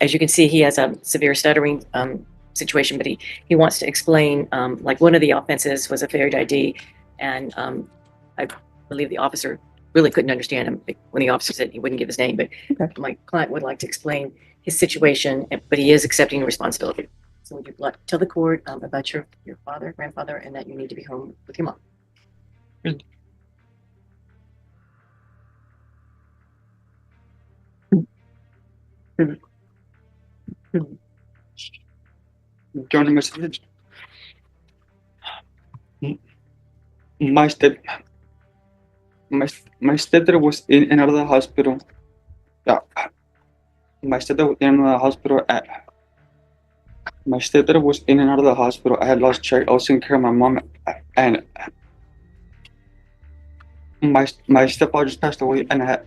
as you can see, he has a severe stuttering situation, but he wants to explain, like one of the offenses was a failed ID, and I believe the officer really couldn't understand him when the officer said he wouldn't give his name, but my client would like to explain his situation, but he is accepting responsibility. So would you like to tell the court about your father, grandfather, and that you need to be home with your mom? Johnny message. My stepdad was in another hospital. My stepdad was in another hospital. My stepdad was in another hospital. I had lost track. I was taking care of my mom, and my stepfather just passed away, and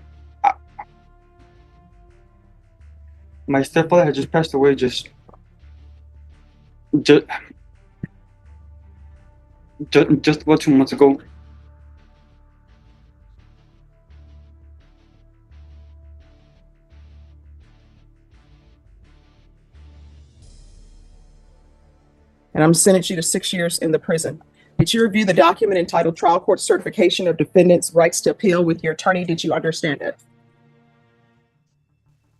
my stepfather had just passed away just about 2 months ago. And I'm sentencing you to 6 years in the prison. Did you review the document entitled Trial Court Certification of Defendant's Rights to Appeal with your attorney? Did you understand it?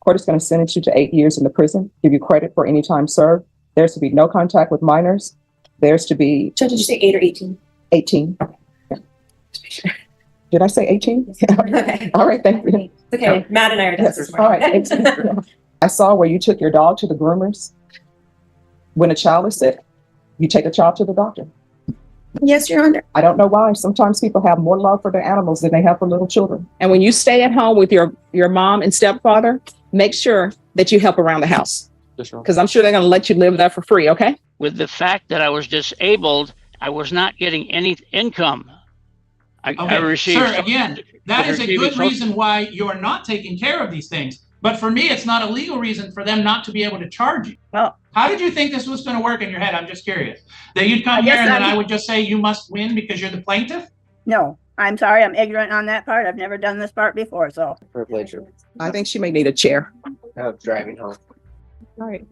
Court is going to sentence you to 8 years in the prison, give you credit for any time served. There's to be no contact with minors. There's to be... Judge, did you say 8 or 18? 18. Yeah. Did I say 18? Okay. All right, thank you. It's okay. Matt and I are Yes, all right. 18. I saw where you took your dog to the groomers. When a child is sick, you take a child to the doctor. Yes, Your Honor. I don't know why. Sometimes people have more love for their animals than they have for little children. And when you stay at home with your mom and stepfather, make sure that you help around the house. Because I'm sure they're going to let you live there for free, okay? With the fact that I was disabled, I was not getting any income. I received... Sir, again, that is a good reason why you're not taking care of these things. But for me, it's not a legal reason for them not to be able to charge you. Well, how did you think this was going to work in your head? I'm just curious. That you'd come here and then I would just say you must win because you're the plaintiff? No, I'm sorry. I'm ignorant on that part. I've never done this part before, so. Privilege of I think she may need a chair. driving home. All right.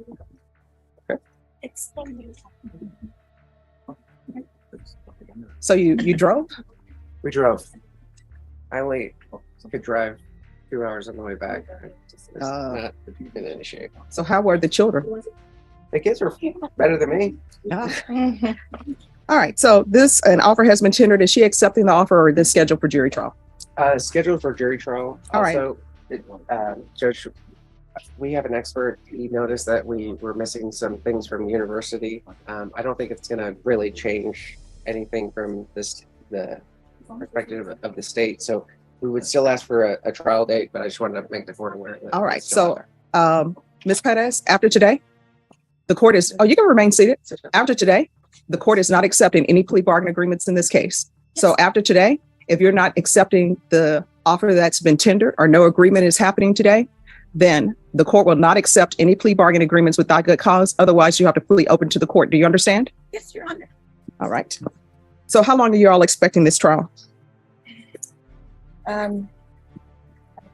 So you drove? We drove. I only could drive 2 hours on the way back. Not in any shape. So how were the children? The kids were better than me. All right. So an offer has been tendered. Is she accepting the offer, or is this scheduled for jury trial? Scheduled for jury trial. All right. Also, Judge, we have an expert. He noticed that we were missing some things from university. I don't think it's going to really change anything from the perspective of the state. So we would still ask for a trial date, but I just wanted to make the court aware. All right. So, Ms. Perez, after today, the court is, you can remain seated. After today, the court is not accepting any plea bargain agreements in this case. So after today, if you're not accepting the offer that's been tendered or no agreement is happening today, then the court will not accept any plea bargain agreements without good cause. Otherwise, you have to plea open to the court. Do you understand? Yes, Your Honor. All right. So how long are you all expecting this trial? I'd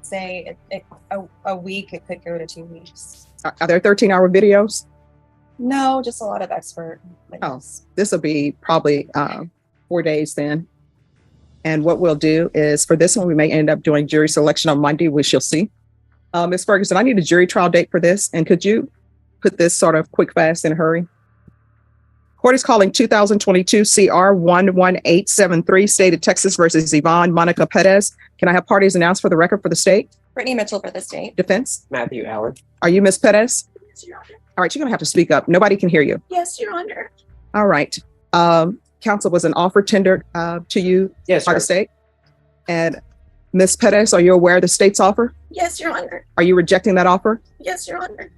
say a week. It could go to 2 weeks. Are there 13-hour videos? No, just a lot of expert witness. This will be probably 4 days then. And what we'll do is for this one, we may end up doing jury selection on Monday, we shall see. Ms. Ferguson, I need a jury trial date for this. And could you put this sort of quick, fast, in a hurry? Court is calling 2022 CR 11873, State of Texas versus Yvonne Monica Perez. Can I have parties announced for the record for the state? Brittany Mitchell for the state. Defense? Matthew Allen. Are you Ms. Perez? Yes, Your Honor. All right, you're going to have to speak up. Nobody can hear you. Yes, Your Honor. All right. Counsel, was an offer tendered to you by the state? And Ms. Perez, are you aware of the state's offer? Yes, Your Honor. Are you rejecting that offer? Yes, Your Honor.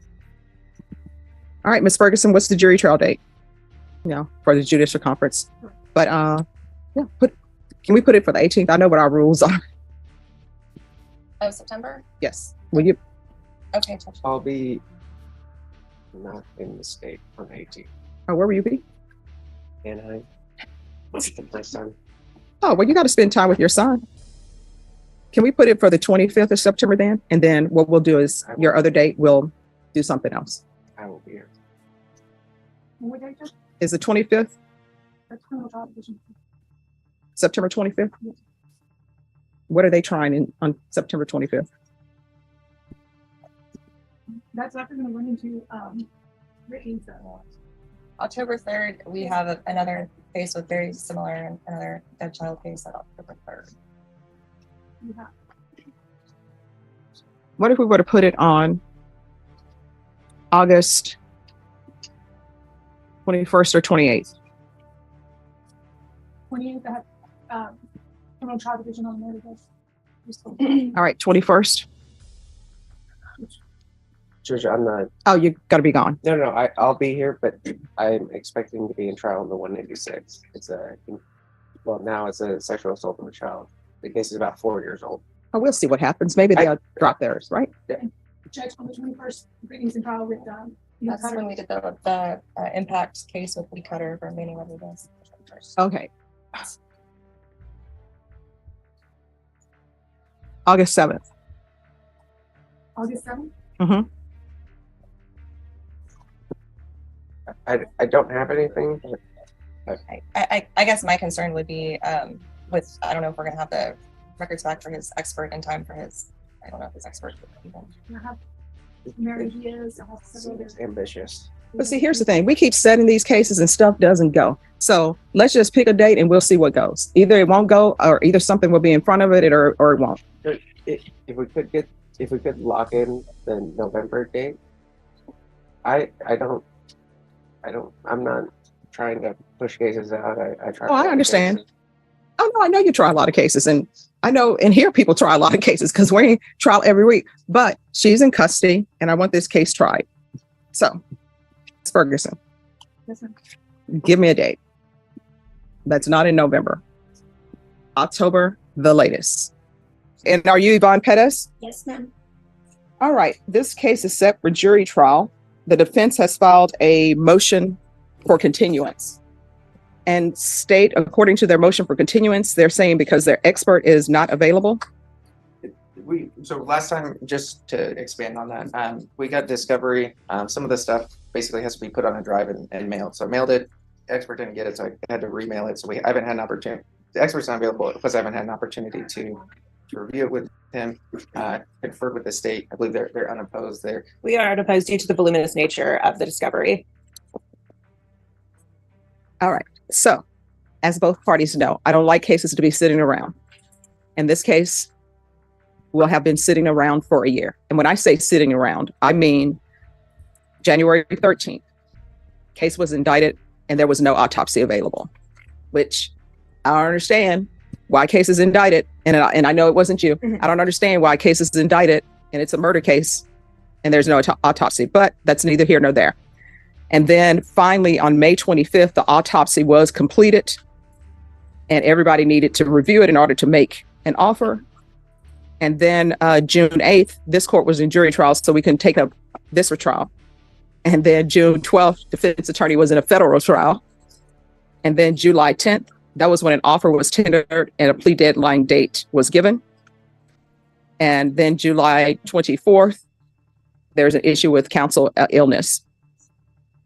All right, Ms. Ferguson, what's the jury trial date? For the judicial conference. But can we put it for the 18th? I know what our rules are. Of September? Yes. Will you? Okay, Judge. I'll be not in the state on the 18th. Oh, where will you be? Anaheim. With my son. Oh, well, you got to spend time with your son. Can we put it for the 25th of September then? And then what we'll do is your other date, we'll do something else? I will be here. Is the 25th? September 25th? What are they trying on September 25th? That's after going to run into Ricky's. October 3rd, we have another case with very similar, another dead child case at October 3rd. Yeah. What if we were to put it on August 21st or 28th? 28th, I have criminal trial division on the notice. All right, 21st. Judge, I'm not. Oh, you got to be gone. No, I'll be here, but I'm expecting to be in trial on the 186. It's now it's a sexual assault of a child. The case is about 4 years old. Oh, we'll see what happens. Maybe they'll drop theirs, right? Judge, on the 21st, Brittany's in trial with That's when we did the impact case with Lee Cutter for remaining evidence. Okay. August 7th. August 7th. Mm-hmm. I don't have anything. But I guess my concern would be with, I don't know if we're gonna have the records back for his expert in time for his, I don't know if his expert would even. I have Mary Diaz. I have several it's ambitious. But see, here's the thing. We keep setting these cases and stuff doesn't go. So let's just pick a date and we'll see what goes. Either it won't go or either something will be in front of it or it won't. If we could lock in the November date, I'm not trying to push cases out. I try. Oh, I understand. Oh, no, I know you try a lot of cases. And I know in here people try a lot of cases because we're in trial every week. But she's in custody and I want this case tried. So, Ms. Ferguson, give me a date. That's not in November. October, the latest. And are you Yvonne Pettis? Yes, ma'am. All right. This case is set for jury trial. The defense has filed a motion for continuance and state, according to their motion for continuance, they're saying because their expert is not available. So last time, just to expand on that, we got discovery. Some of the stuff basically has to be put on a drive and mailed. So I mailed it. The expert didn't get it, so I had to remail it. So I haven't had an opportunity. The expert's not available because I haven't had an opportunity to review it with him, confer with the state. I believe they're unopposed there. We are unopposed due to the voluminous nature of the discovery. All right. So, as both parties know, I don't like cases to be sitting around. In this case, will have been sitting around for a year. And when I say sitting around, I mean January 13th. Case was indicted and there was no autopsy available, which I don't understand why case is indicted. And I know it wasn't you. I don't understand why case is indicted and it's a murder case and there's no autopsy, but that's neither here nor there. And then finally on May 25th, the autopsy was completed and everybody needed to review it in order to make an offer. And then June 8th, this court was in jury trial, so we can take up this for trial. And then June 12th, defense attorney was in a federal trial. And then July 10th, that was when an offer was tendered and a plea deadline date was given. And then July 24th, there's an issue with counsel illness.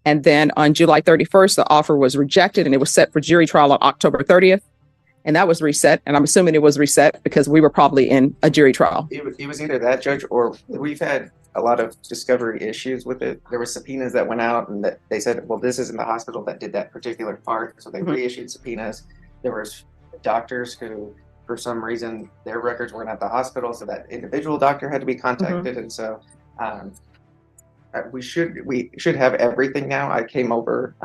And then on July 31st, the offer was rejected and it was set for jury trial on October 30th. And that was reset. And I'm assuming it was reset because we were probably in a jury trial. It was either that, Judge, or we've had a lot of discovery issues with it. There were subpoenas that went out and that they said, well, this isn't the hospital that did that particular part. So they reissued subpoenas. There was doctors who, for some reason, their records weren't at the hospital. So that individual doctor had to be contacted. And so we should have everything now. I came over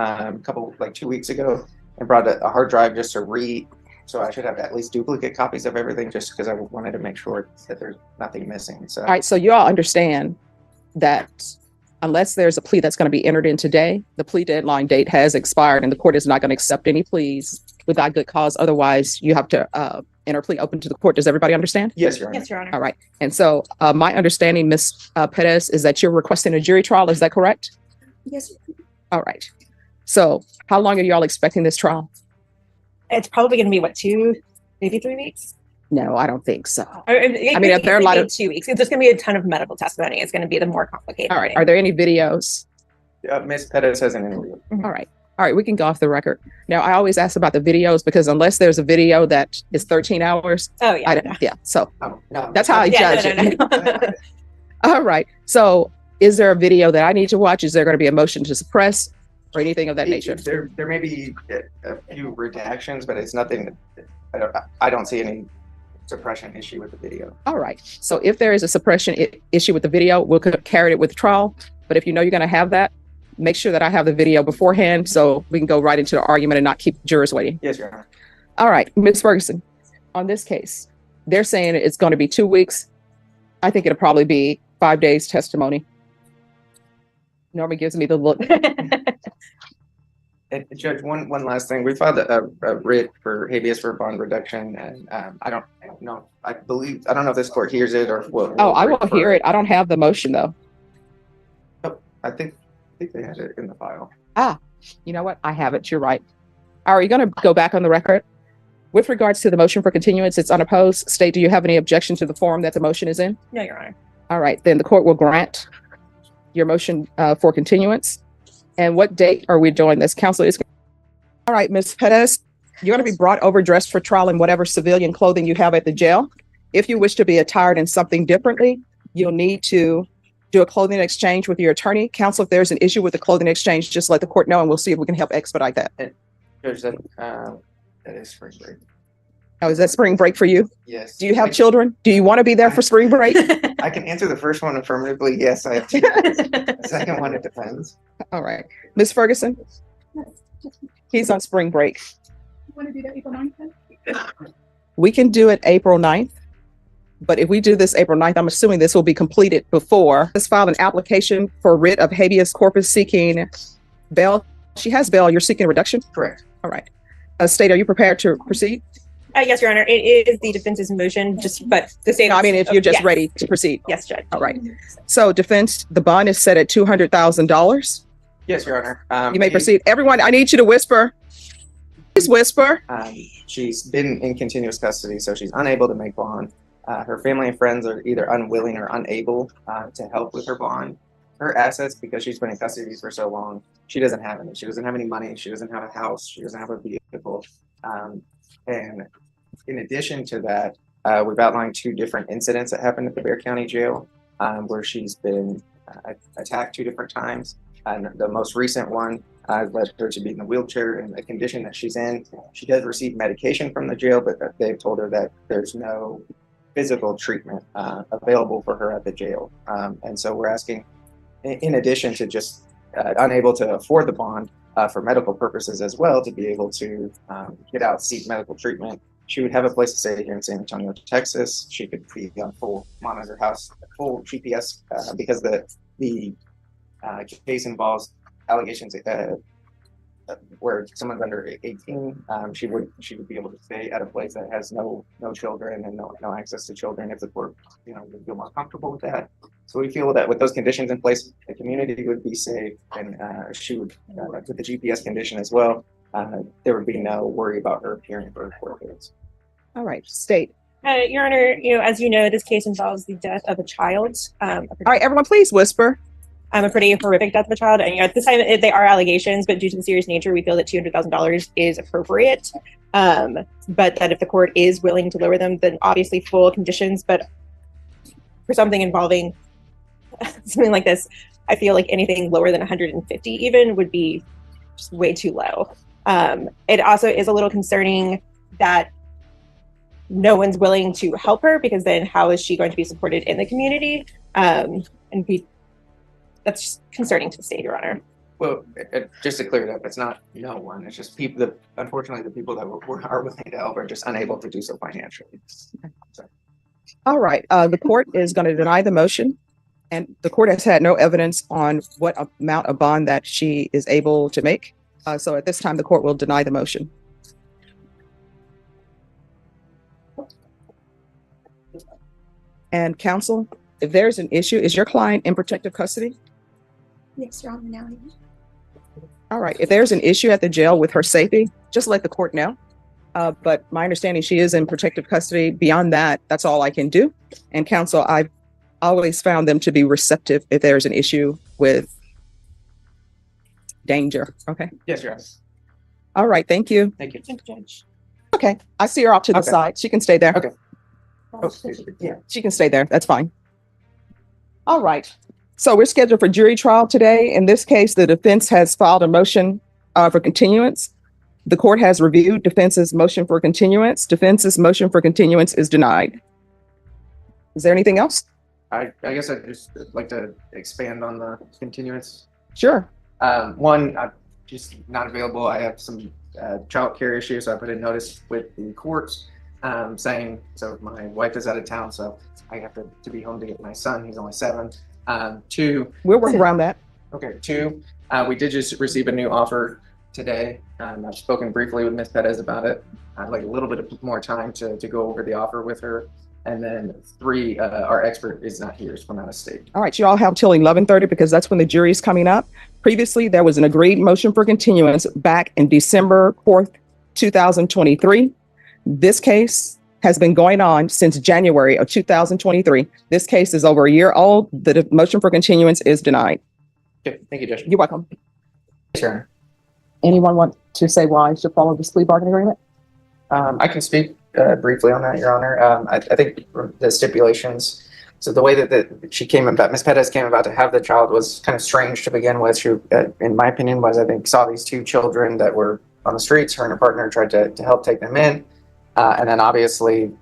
like 2 weeks ago and brought a hard drive just to read. So I should have at least duplicate copies of everything just because I wanted to make sure that there's nothing missing. So, all right. So you all understand that unless there's a plea that's going to be entered in today, the plea deadline date has expired and the court is not going to accept any pleas without good cause. Otherwise, you have to enter a plea open to the court. Does everybody understand? Yes, Your Honor. Yes, Your Honor. All right. And so my understanding, Ms. Pettis, is that you're requesting a jury trial. Is that correct? Yes. All right. So how long are y'all expecting this trial? It's probably going to be 2, maybe 3 weeks. No, I don't think so. I mean, there are a lot of- 2 weeks. There's going to be a ton of medical testimony. It's going to be the more complicated. All right. thing. Are there any videos? Ms. Pettis has an interview. All right. All right. We can go off the record. Now, I always ask about the videos because unless there's a video that is 13 hours, Oh yeah. I don't, yeah. So Oh, no. that's how I Yeah, judge no, it. no, no. All right. So is there a video that I need to watch? Is there going to be a motion to suppress or anything of that nature? There may be a few redactions, but it's nothing. I don't see any suppression issue with the video. All right. So if there is a suppression issue with the video, we'll carry it with trial. But if you know you're going to have that, make sure that I have the video beforehand so we can go right into the argument and not keep jurors waiting. Yes, Your Honor. All right, Ms. Ferguson, on this case, they're saying it's going to be 2 weeks. I think it'll probably be 5 days testimony. Norma gives me the look. And Judge, one last thing. We filed a writ for habeas for bond reduction, and I don't know. I don't know if this court hears it or what. Oh, I will hear it. I don't have the motion though. I think they had it in the file. You know what? I have it. You're right. Are you going to go back on the record? With regards to the motion for continuance, it's unopposed. State, do you have any objection to the form that the motion is in? No, Your Honor. All right, then the court will grant your motion for continuance. And what date are we doing this? Counsel is. All right, Ms. Pettis, you're going to be brought over dressed for trial in whatever civilian clothing you have at the jail. If you wish to be attired in something differently, you'll need to do a clothing exchange with your attorney. Counsel, if there's an issue with the clothing exchange, just let the court know and we'll see if we can help expedite that. Judge, that is spring break. Oh, is that spring break for you? Yes. Do you have children? Do you want to be there for spring break? I can answer the first one affirmatively. Yes, I have children. The second one, it depends. All right. Ms. Ferguson? He's on spring break. You want to do that April 9th then? We can do it April 9th. But if we do this April 9th, I'm assuming this will be completed before. Let's file an application for writ of habeas corpus seeking bail. She has bail. You're seeking a reduction? Correct. All right. State, are you prepared to proceed? Yes, Your Honor. It is the defense's motion, but the state. No, I mean, if you're just yes. ready to proceed. Yes, Judge. All right. So defense, the bond is set at $200,000. Yes, Your Honor. You may proceed. Everyone, I need you to whisper. Please whisper. She's been in continuous custody, so she's unable to make bond. Her family and friends are either unwilling or unable to help with her bond. Her assets, because she's been in custody for so long, she doesn't have any. She doesn't have any money. She doesn't have a house. She doesn't have a vehicle. And in addition to that, we've outlined 2 different incidents that happened at the Bexar County Jail where she's been attacked 2 different times. And the most recent one led her to be in the wheelchair and the condition that she's in. She does receive medication from the jail, but they've told her that there's no physical treatment available for her at the jail. And so we're asking, in addition to just unable to afford the bond for medical purposes as well, to be able to get out, seek medical treatment. She would have a place to stay here in San Antonio, Texas. She could be on full monitor house, full GPS, because the case involves allegations where someone's under 18. She would be able to stay at a place that has no children and no access to children if the court would feel more comfortable with that. So we feel that with those conditions in place, the community would be safe, and she would, with the GPS condition as well, there would be no worry about her appearing for court dates. All right, state. Your Honor, as you know, this case involves the death of a child. All right, everyone, please whisper. A pretty horrific death of a child. And at this time, they are allegations, but due to the serious nature, we feel that $200,000 is appropriate. But that if the court is willing to lower them, then obviously full conditions. But for something involving something like this, I feel like anything lower than 150 even would be just way too low. It also is a little concerning that no one's willing to help her, because then how is she going to be supported in the community? That's just concerning to the state, Your Honor. Well, just to clear it up, it's not no one. It's just people. Unfortunately, the people that are willing to help are just unable to do so financially. So. All right. The court is going to deny the motion, and the court has had no evidence on what amount of bond that she is able to make. So at this time, the court will deny the motion. And counsel, if there's an issue, is your client in protective custody? Yes, Your Honor, now. All right. If there's an issue at the jail with her safety, just let the court know. But my understanding, she is in protective custody. Beyond that, that's all I can do. And counsel, I've always found them to be receptive if there's an issue with danger. Okay. Yes, Your Honor. All right. Thank you. Thank you. Judge. Okay. I see her off to the Okay. side. She can stay there. Okay. Yeah, she can stay there. That's fine. All right. So we're scheduled for jury trial today. In this case, the defense has filed a motion for continuance. The court has reviewed defense's motion for continuance. Defense's motion for continuance is denied. Is there anything else? I guess I'd just like to expand on the continuance. Sure. One, I'm just not available. I have some childcare issues, so I put a notice with the courts saying, so my wife is out of town, so I have to be home to get my son. He's only 7. Two, We'll work around that. okay. Two, we did just receive a new offer today. I've spoken briefly with Ms. Perez about it. I'd like a little bit more time to go over the offer with her. And then 3, our expert is not here. He's from out of state. All right. You all have till 11:30 because that's when the jury is coming up. Previously, there was an agreed motion for continuance back in December 4th, 2023. This case has been going on since January of 2023. This case is over a year old. The motion for continuance is denied. Okay, thank you, Judge. You're welcome. Yes, Your Honor. Anyone want to say why I should follow this plea bargaining agreement? I can speak briefly on that, Your Honor. I think the stipulations, so the way that she came about, Ms. Perez came about to have the child was kind of strange to begin with. She, in my opinion, I think, saw these 2 children that were on the streets. Her and her partner tried to help take them in. And then obviously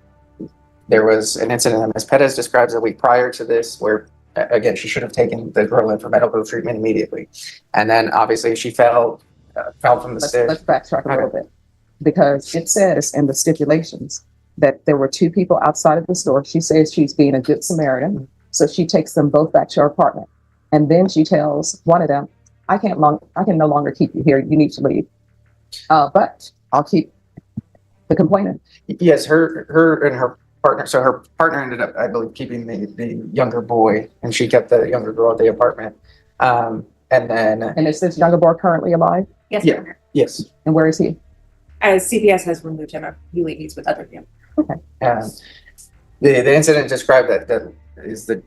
there was an incident that Ms. Perez describes a week prior to this where, again, she should have taken the girl in for medical treatment immediately. And then obviously she fell from the stairs. Let's backtrack a little bit because it says in the stipulations that there were 2 people outside of the store. She says she's being a good Samaritan. So she takes them both back to her apartment. And then she tells one of them, I can no longer keep you here. You need to leave. But I'll keep the complainant. Yes, her and her partner. So her partner ended up, I believe, keeping the younger boy, and she kept the younger girl at the apartment. And is this younger boy currently alive? Yes, Yeah. Your Honor. Yes, And where is he? As CPS has removed him, I believe he's with other families. the incident described that is the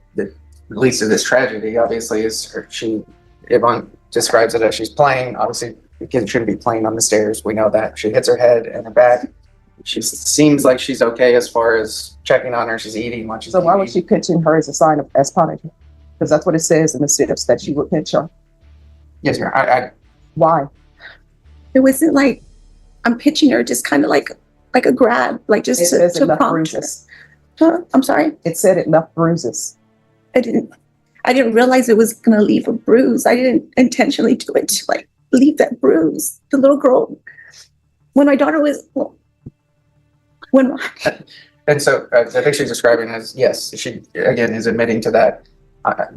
least of this tragedy. Obviously, is Yvonne describes it as she's playing. Obviously, the kid shouldn't be playing on the stairs. We know that. She hits her head and her back. She seems like she's okay as far as checking on her. She's eating when she's So why eating. would she pinching her as a sign of as punishment? Because that's what it says in the steps that she would pinch her. Yes, sir. Why? It wasn't like I'm pitching her, just kind of like a grab, like just It says it to left prompt her. bruises. Huh? I'm sorry. It said it left bruises. I didn't realize it was gonna leave a bruise. I didn't intentionally do it to like leave that bruise. The little girl, when my daughter was, And so I think she's describing as, yes, she again is admitting to that.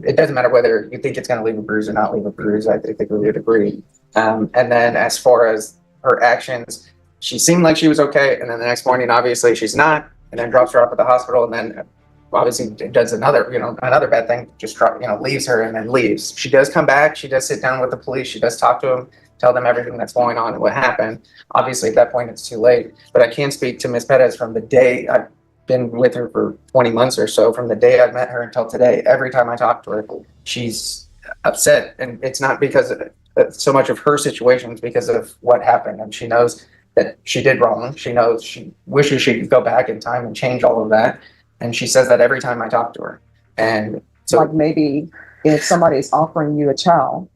It doesn't matter whether you think it's going to leave a bruise or not leave a bruise. I think we would agree. And then as far as her actions, she seemed like she was okay. And then the next morning, obviously she's not, and then drops her off at the hospital. And then obviously does another bad thing, just leaves her and then leaves. She does come back. She does sit down with the police. She does talk to them, tell them everything that's going on and what happened. Obviously at that point it's too late, but I can speak to Ms. Perez from the day I've been with her for 20 months or so, from the day I've met her until today. Every time I talk to her, she's upset, and it's not because of so much of her situation, it's because of what happened. And she knows that she did wrong. She knows she wishes she could go back in time and change all of that. And she says that every time I talk to her. And so like maybe if somebody is offering you a child,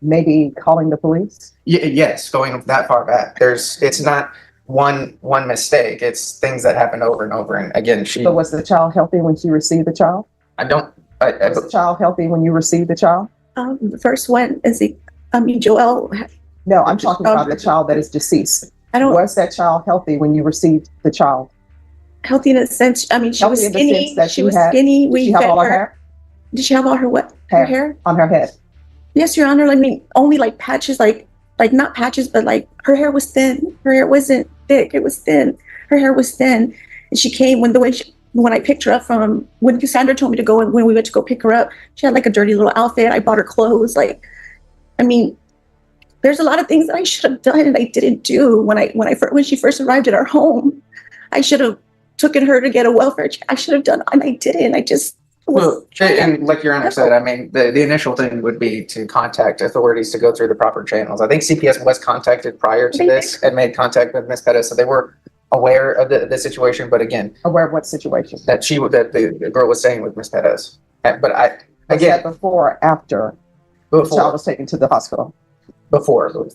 maybe calling the police. yes, going that far back. It's not one mistake. It's things that happen over and over. And again, So was the child healthy when she received the child? Was the child healthy when you received the child? the first one is Joel. No, I'm talking about the child that is deceased. Was that child healthy when you received the child? Healthy in a sense. I mean, she was skinny. She was skinny. Did she have all her hair? Did she have all her what? Her hair on her head? Yes, Your Honor. I mean, only like patches, like not patches, but like her hair was thin. Her hair wasn't thick. It was thin. Her hair was thin. And she came when I picked her up from when Cassandra told me to go, and when we went to go pick her up, she had like a dirty little outfit. I bought her clothes. Like, I mean, there's a lot of things that I should have done and I didn't do when she first arrived at our home. I should have taken her to get a welfare check. I should have done, and I didn't. I just Well, and like Your Honor said, I mean, the initial thing would be to contact authorities to go through the proper channels. I think CPS was contacted prior to this and made contact with Ms. Pettis, so they were aware of the situation. But again, Aware of what situation? that the girl was staying with Ms. Pettis. But Was again, that before or after the child before, was taken to the hospital? before,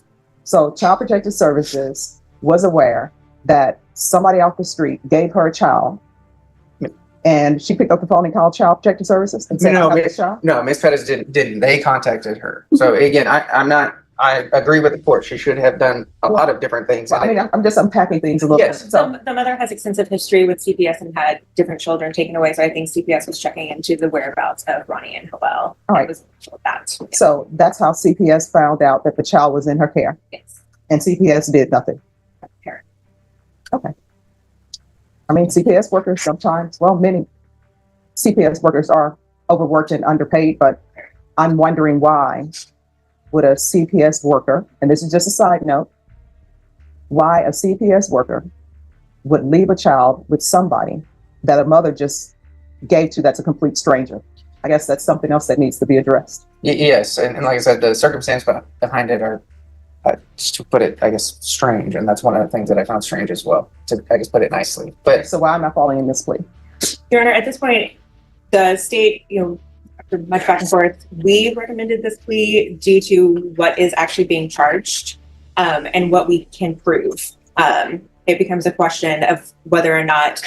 So Child Protective Services was aware that somebody off the street gave her a child, and she picked up the phone and called Child Protective Services and said, No, "I have this child." no, Ms. Pettis didn't. They contacted her. So again, I agree with the court. She should have done a lot of different things. Well, I mean, I'm just unpacking things a little Yes. bit. So The mother has extensive history with CPS and had different children taken away. So I think CPS was checking into the whereabouts of Ronnie and Hillel. All right. It was that. So that's how CPS found out that the child was in her care, Yes. and CPS did nothing. Parent. Okay. I mean, CPS workers sometimes, well, many CPS workers are overworked and underpaid, but I'm wondering why would a CPS worker, and this is just a side note, why a CPS worker would leave a child with somebody that a mother just gave to that's a complete stranger. I guess that's something else that needs to be addressed. Yes, and like I said, the circumstance behind it are, just to put it, I guess, strange, and that's one of the things that I found strange as well. To I guess put it nicely, but So why am I falling in this plea? Your Honor, at this point, the state, after much back and forth, we recommended this plea due to what is actually being charged and what we can prove. It becomes a question of whether or not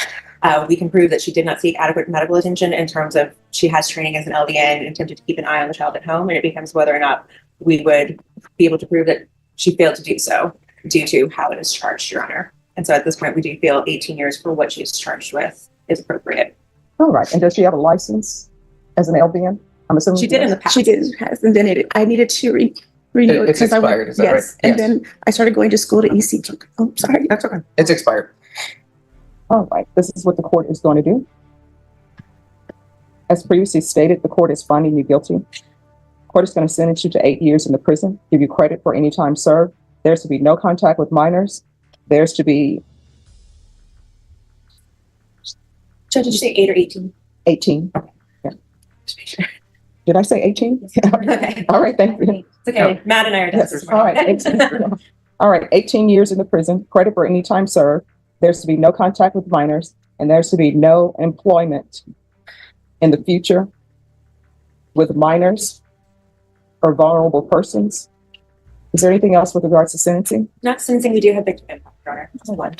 we can prove that she did not seek adequate medical attention in terms of she has training as an LVN and attempted to keep an eye on the child at home. And it becomes whether or not we would be able to prove that she failed to do so due to how it is charged, Your Honor. And so at this point, we do feel 18 years for what she's charged with is appropriate. All right. And does she have a license as an LVN? I'm assuming She did in the past. She did, and then I needed to renew it It's because I expired, went, is that yes. right? And Yes. then I started going to school to ECT. Oh, sorry. that's okay. It's expired. All right. This is what the court is going to do. As previously stated, the court is finding you guilty. Court is going to sentence you to 8 years in the prison, give you credit for any time served. There's to be no contact with minors. There's to be Judge, did you say 8 or 18? 18. Yeah. Did I say 18? Okay. All right. Thank you. It's okay. Matt and I are done Yes. this All morning. right. 18. All right. 18 years in the prison, credit for any time served. There's to be no contact with minors, and there's to be no employment in the future with minors or vulnerable persons. Is there anything else with regards to sentencing? Not sentencing, we do have victim impact, Your Honor. Hold on.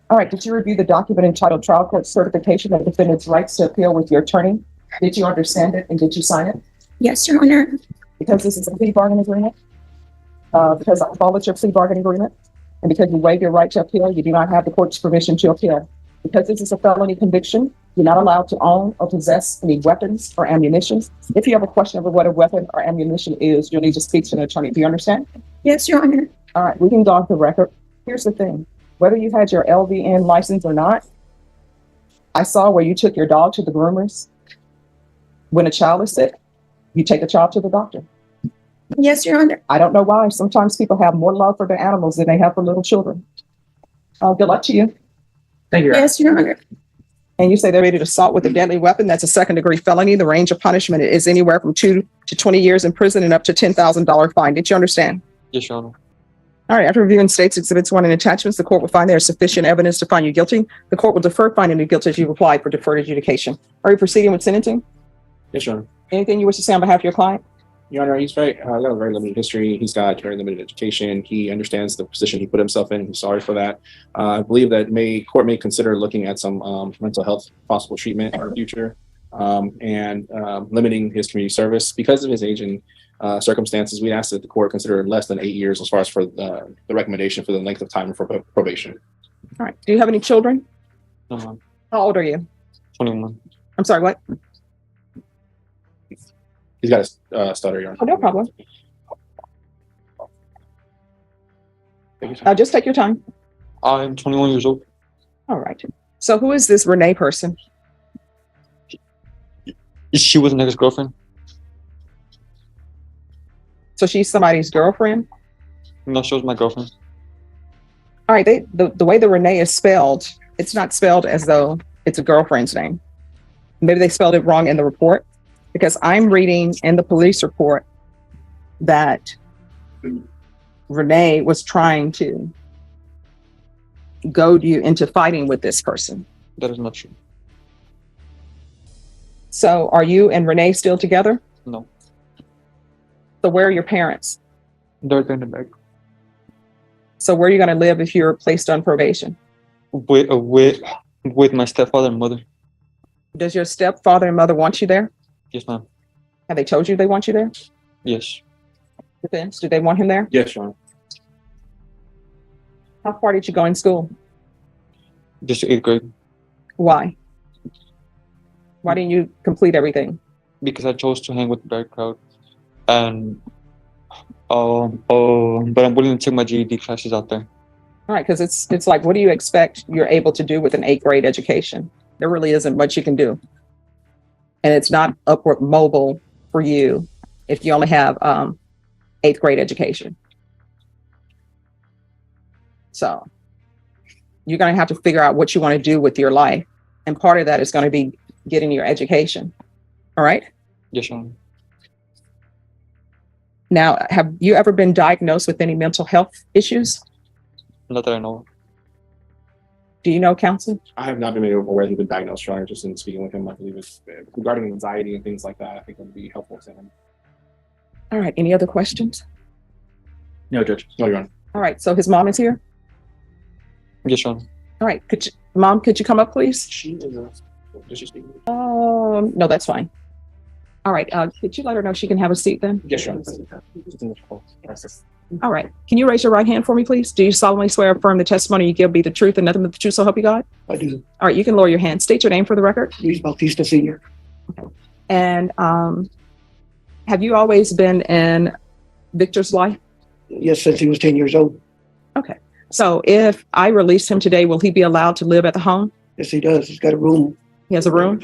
All right. Did you review the document entitled Trial Court Certification of Defendant's Rights to Appeal with your attorney? Did you understand it and did you sign it? Yes, Your Honor. Because this is a plea bargaining agreement, because I followed your plea bargaining agreement, and because you waive your right to appeal, you do not have the court's permission to appeal. Because this is a felony conviction, you're not allowed to own or possess any weapons or ammunition. If you have a question over what a weapon or ammunition is, you'll need to speak to an attorney. Do you understand? Yes, Your Honor. All right, we can go off the record. Here's the thing. Whether you had your LVN license or not, I saw where you took your dog to the groomers. When a child is sick, you take the child to the doctor. Yes, Your Honor. I don't know why. Sometimes people have more love for their animals than they have for little children. Good luck to you. Thank you. Yes, Your Honor. And you say they're ready to assault with a deadly weapon. That's a second-degree felony. The range of punishment is anywhere from 2 to 20 years in prison and up to $10,000 fine. Did you understand? Yes, Your Honor. All right. After reviewing States Exhibits 1 and attachments, the court will find there is sufficient evidence to find you guilty. The court will defer finding you guilty as you applied for deferred adjudication. Are you proceeding with sentencing? Yes, Your Honor. Anything you wish to say on behalf of your client? Your Honor, he's got a very limited history. He's got very limited education. He understands the position he put himself in. He's sorry for that. I believe that court may consider looking at some mental health possible treatment in the future and limiting his community service because of his age and circumstances. We ask that the court consider less than 8 years as far as for the recommendation for the length of time for probation. All right. Do you have any children? No, ma'am. How old are you? 21. I'm sorry, what? He's got a stutter, Your Honor. Oh, no problem. Just take your time. I'm 21 years old. All right. So who is this Renee person? She was an ex-girlfriend. So she's somebody's girlfriend? No, she was my girlfriend. All right, the way the Renee is spelled, it's not spelled as though it's a girlfriend's name. Maybe they spelled it wrong in the report, because I'm reading in the police report that Renee was trying to goad you into fighting with this person. That is not true. So are you and Renee still together? No. So where are your parents? They're in the back. So where are you going to live if you're placed on probation? With my stepfather and mother. Does your stepfather and mother want you there? Yes, ma'am. Have they told you they want you there? Yes. Defense, do they want him there? Yes, Your Honor. How far did you go in school? Just 8th grade. Why? Why didn't you complete everything? Because I chose to hang with the bad crowd. And but I'm willing to take my GED classes out there. All right, because it's like, what do you expect you're able to do with an 8th grade education? There really isn't much you can do. And it's not upward mobile for you if you only have 8th grade education. So you're going to have to figure out what you want to do with your life. And part of that is going to be getting your education. All right? Yes, Your Honor. Now, have you ever been diagnosed with any mental health issues? Not that I know. Do you know counsel? I have not been made aware he's been diagnosed, Your Honor. Just in speaking with him, I believe it's regarding anxiety and things like that. I think it would be helpful to him. All right. Any other questions? No, Judge. No, Your Honor. All right. So his mom is here? Yes, Your Honor. All right. Mom, could you come up, please? She is does she speak? No, that's fine. All right. Could you let her know she can have a seat then? Yes, Your Honor. All right. Can you raise your right hand for me, please? Do you solemnly swear or affirm the testimony you give be the truth and nothing but the truth, so help you God? I do. All right. You can lower your hand. State your name for the record. Luis Bautista Sr. Okay. And have you always been in Victor's life? Yes, since he was 10 years old. Okay. So if I release him today, will he be allowed to live at the home? Yes, he does. He's got a room. He has a room?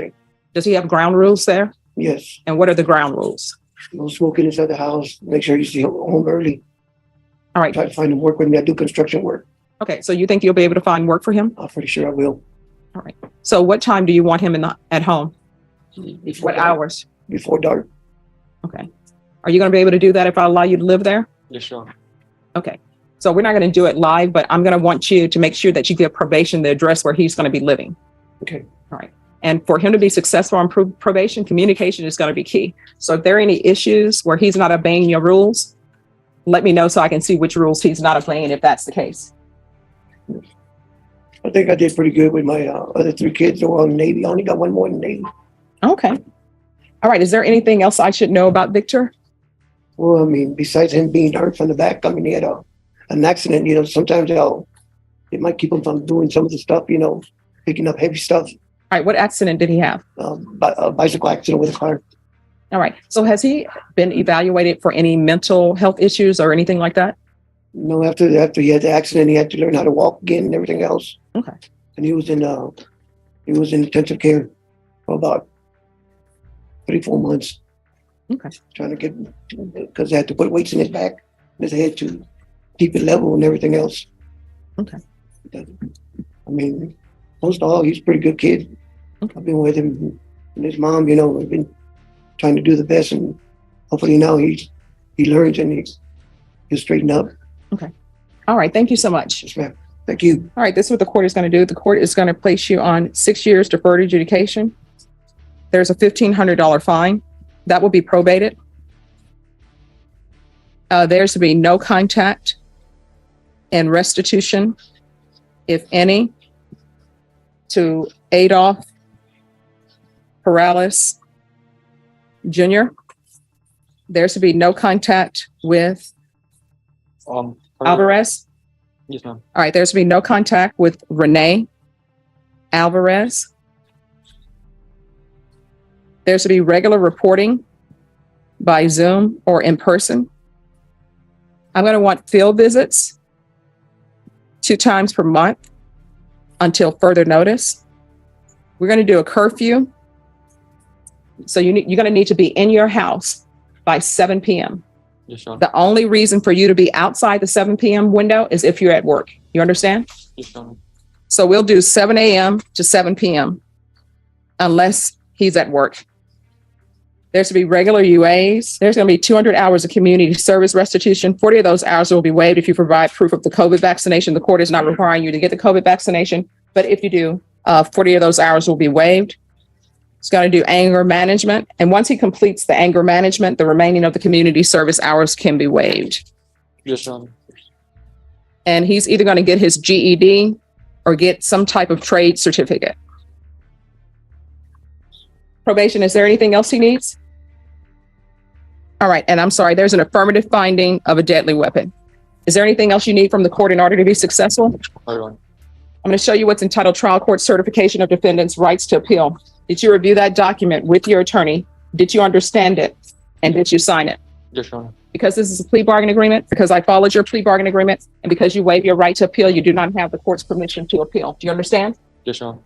Does he have ground rules there? Yes. And what are the ground rules? No smoking inside the house. Make sure he's home early. All right. Try to find him work with me. I do construction work. Okay. So you think you'll be able to find work for him? I'm pretty sure I will. All right. So what time do you want him at home? Before What dark. hours? Before dark. Okay. Are you going to be able to do that if I allow you to live there? Yes, sure. Okay. So we're not going to do it live, but I'm going to want you to make sure that you give probation the address where he's going to be living. Okay. All right. And for him to be successful on probation, communication is going to be key. So if there are any issues where he's not obeying your rules, let me know so I can see which rules he's not obeying if that's the case. I think I did pretty good with my other 3 kids who were on the Navy. I only got one more in the Navy. Okay. All right. Is there anything else I should know about Victor? Well, I mean, besides him being hurt from the back, I mean, he had an accident. You know, sometimes it might keep him from doing some of the stuff, you know, picking up heavy stuff. All right. What accident did he have? A bicycle accident with a car. All right. So has he been evaluated for any mental health issues or anything like that? No, after he had the accident, he had to learn how to walk again and everything else. Okay. And he was in intensive care for about 3-4 months. Okay. Trying to get, because they had to put weights in his back, his head to keep it level and everything else. Okay. I mean, most of all, he's a pretty good kid. Okay. I've been with him and his mom, you know, I've been trying to do the best, and hopefully now he learns and he'll straighten up. Okay. All right. Thank you so much. Yes, ma'am. Thank you. All right. This is what the court is going to do. The court is going to place you on 6 years deferred adjudication. There's a $1,500 fine that will be probated. There's to be no contact and restitution, if any, to Adolph Perales Jr. There's to be no contact with Alvarez. Yes, ma'am. All right. There's to be no contact with Renee Alvarez. There's to be regular reporting by Zoom or in person. I'm going to want field visits 2 times per month until further notice. We're going to do a curfew. So you're going to need to be in your house by 7 p.m. Yes, Your Honor. The only reason for you to be outside the 7 p.m. window is if you're at work. You understand? Yes, Your Honor. So we'll do 7 a.m. to 7 p.m. unless he's at work. There's to be regular UAs. There's going to be 200 hours of community service restitution. 40 of those hours will be waived if you provide proof of the COVID vaccination. The court is not requiring you to get the COVID vaccination, but if you do, 40 of those hours will be waived. He's going to do anger management. And once he completes the anger management, the remaining of the community service hours can be waived. Yes, Your Honor. And he's either going to get his GED or get some type of trade certificate. Probation, is there anything else he needs? All right, and I'm sorry, there's an affirmative finding of a deadly weapon. Is there anything else you need from the court in order to be successful? Hold on. I'm going to show you what's entitled Trial Court Certification of Defendant's Rights to Appeal. Did you review that document with your attorney? Did you understand it? And did you sign it? Yes, Your Honor. Because this is a plea bargain agreement, because I followed your plea bargain agreement, and because you waive your right to appeal, you do not have the court's permission to appeal. Do you understand? Yes, Your Honor.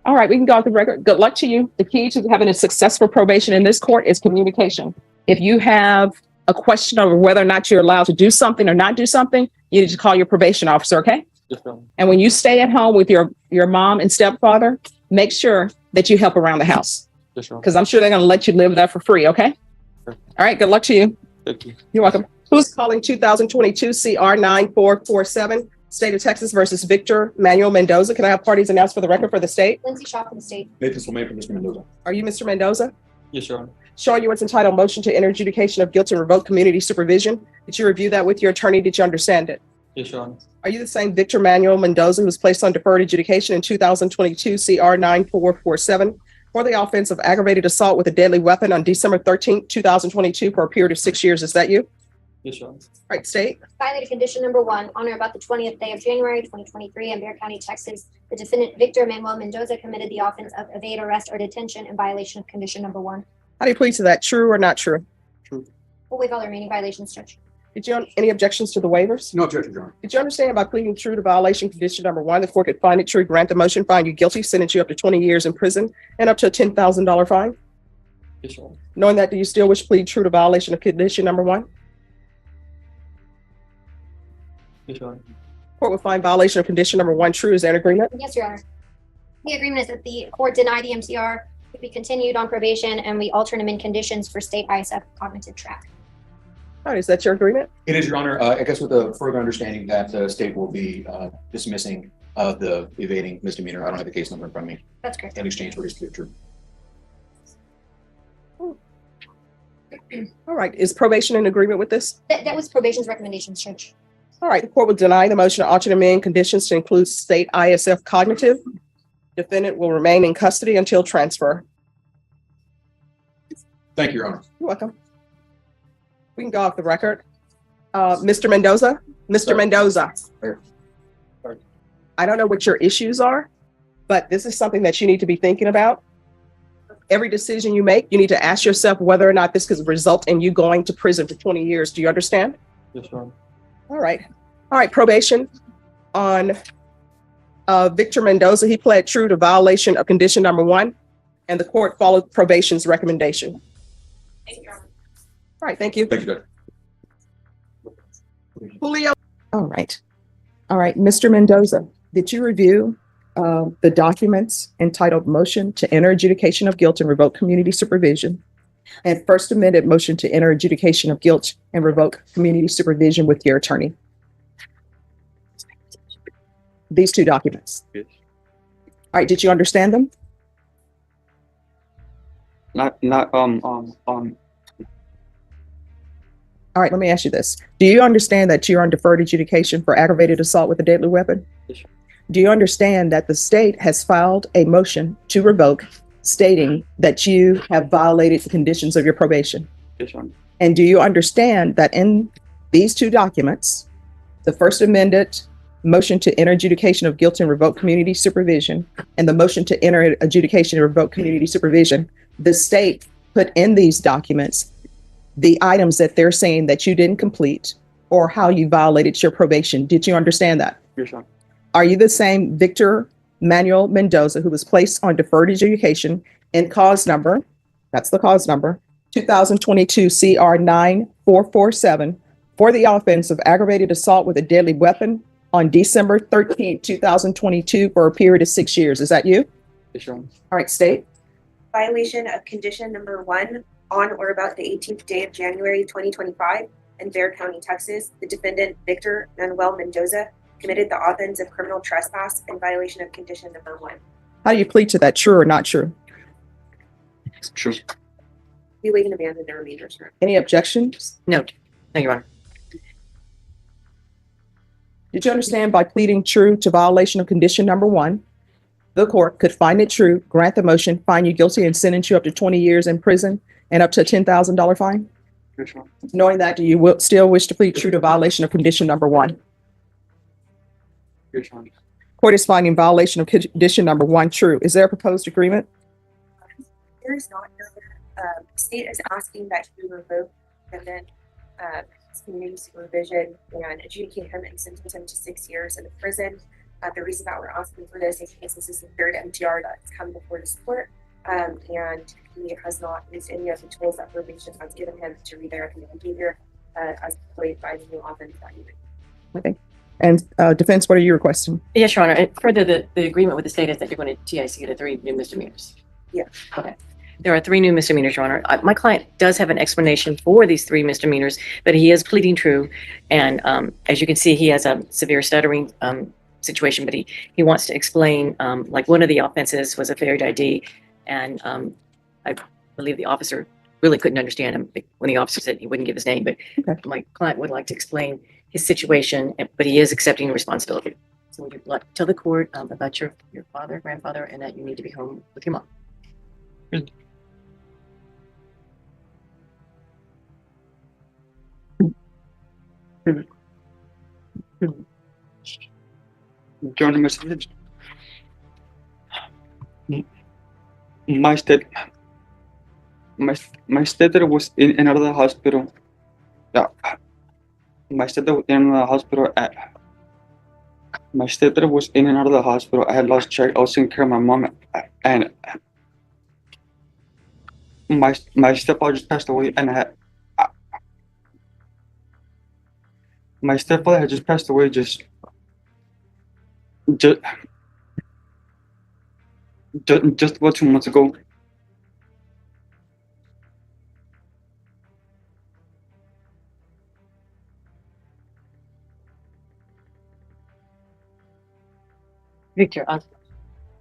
All right, we can go off the record. Good luck to you. The key to having a successful probation in this court is communication. If you have a question over whether or not you're allowed to do something or not do something, you need to call your probation officer, okay? Yes, Your Honor. And when you stay at home with your mom and stepfather, make sure that you help around the house, Yes, Your Honor. because I'm sure they're going to let you live there for free, okay? Sure. All right, good luck to you. Thank you. You're welcome. Who's calling 2022 CR 9447, State of Texas versus Victor Manuel Mendoza? Can I have parties announced for the record for the state? Lindsay Shaw from the state. Nathan Somain from Mr. Mendoza. Are you Mr. Mendoza? Yes, Your Honor. Showing you what's entitled Motion to Enter Adjudication of Guilt and Revoke Community Supervision. Did you review that with your attorney? Did you understand it? Yes, Your Honor. Are you the same Victor Manuel Mendoza who was placed on deferred adjudication in 2022 CR 9447 for the offense of aggravated assault with a deadly weapon on December 13th, 2022 for a period of 6 years? Is that you? Yes, Your Honor. All right, state. Violated condition number 1, on or about the 20th day of January 2023 in Bexar County, Texas. The defendant Victor Manuel Mendoza committed the offense of evade arrest or detention in violation of condition number 1. How do you plead to that? True or not true? We'll waive all the remaining violations, Judge. Did you any objections to the waivers? No objection, Your Honor. Did you understand by pleading true to violation condition number 1, the court could find it true, grant the motion, find you guilty, sentence you up to 20 years in prison and up to a $10,000 fine? Yes, Your Honor. Knowing that, do you still wish to plead true to violation of condition number 1? Yes, Your Honor. Court will find violation of condition number 1 true. Is there an agreement? Yes, Your Honor. The agreement is that the court deny the MCR, to be continued on probation, and we alter and amend conditions for state ISF cognitive track. All right, is that your agreement? It is, Your Honor. I guess with the further understanding that the state will be dismissing the evading misdemeanor. I don't have the case number in front of me. That's correct. In exchange for his plea of true. All right, is probation in agreement with this? That was probation's recommendations, Judge. All right, the court will deny the motion to alter and amend conditions to include state ISF cognitive. Defendant will remain in custody until transfer. Thank you, Your Honor. You're welcome. We can go off the record. Mr. Mendoza? Mr. Mendoza. Here. I don't know what your issues are, but this is something that you need to be thinking about. Every decision you make, you need to ask yourself whether or not this could result in you going to prison for 20 years. Do you understand? Yes, Your Honor. All right. All right, probation on Victor Mendoza. He pled true to violation of condition number 1, and the court followed probation's recommendation. Thank you, Your Honor. All right, thank you. Thank you, Judge. Julio. All right. All right, Mr. Mendoza, did you review the documents entitled Motion to Enter Adjudication of Guilt and Revoke Community Supervision and First Amended Motion to Enter Adjudication of Guilt and Revoke Community Supervision with your attorney? These 2 documents. Yes. All right, did you understand them? All right, let me ask you this. Do you understand that you're on deferred adjudication for aggravated assault with a deadly weapon? Yes, sir. Do you understand that the state has filed a motion to revoke stating that you have violated the conditions of your probation? Yes, Your Honor. And do you understand that in these 2 documents, the First Amended Motion to Enter Adjudication of Guilt and Revoke Community Supervision and the Motion to Enter Adjudication and Revoke Community Supervision, the state put in these documents the items that they're saying that you didn't complete or how you violated your probation? Did you understand that? Yes, Your Honor. Are you the same Victor Manuel Mendoza who was placed on deferred adjudication in cause number, that's the cause number, 2022 CR 9447 for the offense of aggravated assault with a deadly weapon on December 13th, 2022 for a period of 6 years. Is that you? Yes, Your Honor. All right, state. Violation of condition number 1 on or about the 18th day of January 2025 in Bexar County, Texas. The defendant, Victor Manuel Mendoza, committed the offense of criminal trespass in violation of condition number 1. How do you plead to that? True or not true? True. We waive and abandon the remainder, sir. Any objections? No, no, Your Honor. Did you understand by pleading true to violation of condition number 1, the court could find it true, grant the motion, find you guilty, and sentence you up to 20 years in prison and up to a $10,000 fine? Yes, Your Honor. Knowing that, do you still wish to plead true to violation of condition number 1? Yes, Your Honor. Court is finding violation of condition number 1 true. Is there a proposed agreement? There is not. State is asking that you revoke and then community supervision and adjudicate him and sentence him to 6 years in the prison. The reason that we're asking for this is because this is the third MTR that's come before this court, and he has not used any of the tools that probation has given him to redirect his behavior as played by the new offense that he did. Okay. And defense, what are you requesting? Yes, Your Honor. And further, the agreement with the state is that you're going to TIC the 3 new misdemeanors. Yeah. Okay. There are 3 new misdemeanors, Your Honor. My client does have an explanation for these 3 misdemeanors, but he is pleading true. And as you can see, he has a severe stuttering situation, but he wants to explain, like one of the offenses was a failure to ID. And I believe the officer really couldn't understand him when the officer said he wouldn't give his name, but my client would like to explain his situation, but he is accepting responsibility. So would you like to tell the court about your father, grandfather, and that you need to be home with your mom? Your Honor, my stepdad was in and out of the hospital. Yeah, my stepdad was in and out of the hospital. My stepdad was in and out of the hospital. I had lost track. I was taking care of my mom, and my stepfather just passed away, and my stepfather had just passed away just about 2 months ago. Victor,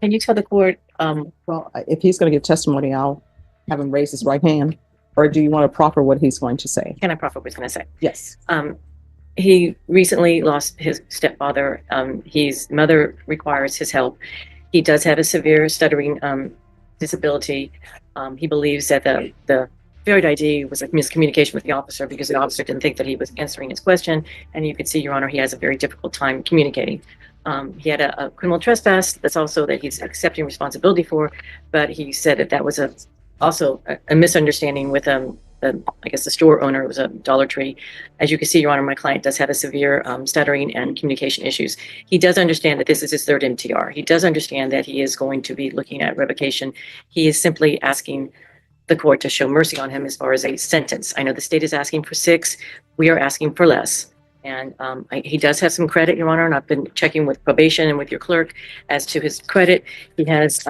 can you tell the court? Well, if he's going to give testimony, I'll have him raise his right hand. Or do you want to proffer what he's going to say? Can I proffer what he's going to say? Yes. He recently lost his stepfather. His mother requires his help. He does have a severe stuttering disability. He believes that the failed ID was a miscommunication with the officer because the officer didn't think that he was answering his question. And you can see, Your Honor, he has a very difficult time communicating. He had a criminal trespass that's also that he's accepting responsibility for, but he said that was also a misunderstanding with I guess the store owner. It was a Dollar Tree. As you can see, Your Honor, my client does have a severe stuttering and communication issues. He does understand that this is his 3rd MTR. He does understand that he is going to be looking at revocation. He is simply asking the court to show mercy on him as far as a sentence. I know the state is asking for 6. We are asking for less. And he does have some credit, Your Honor, and I've been checking with probation and with your clerk as to his credit. He has